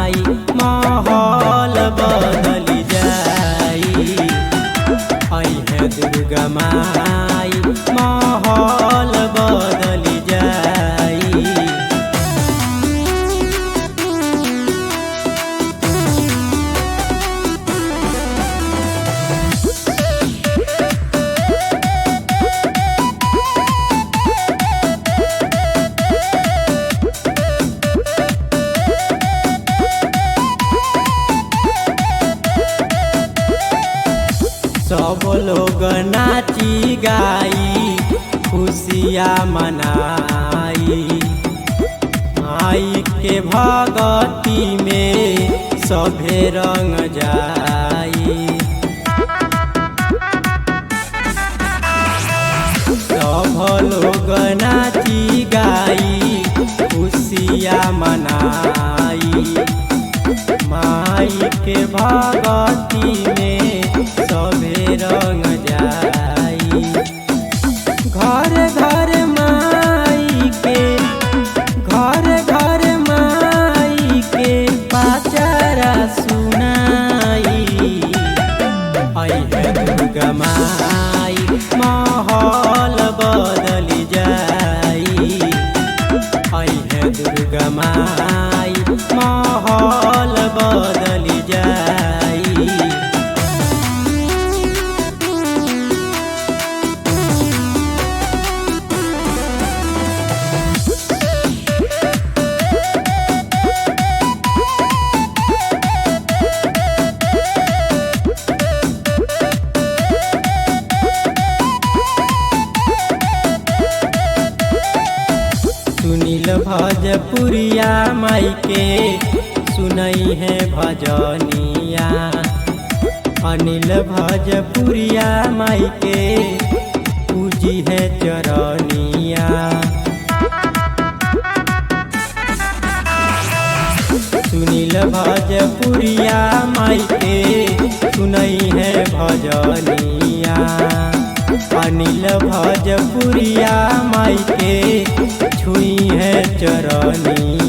माई माहौल बदल जाई। आई है दुर्गा माई माहौल बदल जाई। सब लोग नाची गाई खुशियाँ मनाई। माई के भगती में सभे रंग जाई। सब लोग नाची गाई खुशियाँ मनाई। माई के भगती में सभे रंग जाई। घर घर माई के घर घर माई के पाचारा सुनाई। आई है दुर्गा माई माहौल बदल जाई। आई है दुर्गा माई माहौल बदल जाई। सुनील भजपुरिया माई के सुनई है भजनिया। अनिल भजपुरिया माई के पूजी है चरनिया। सुनील भजपुरिया माई के सुनई है भजनिया। अनिल भजपुरिया माई के छुई है चरनी।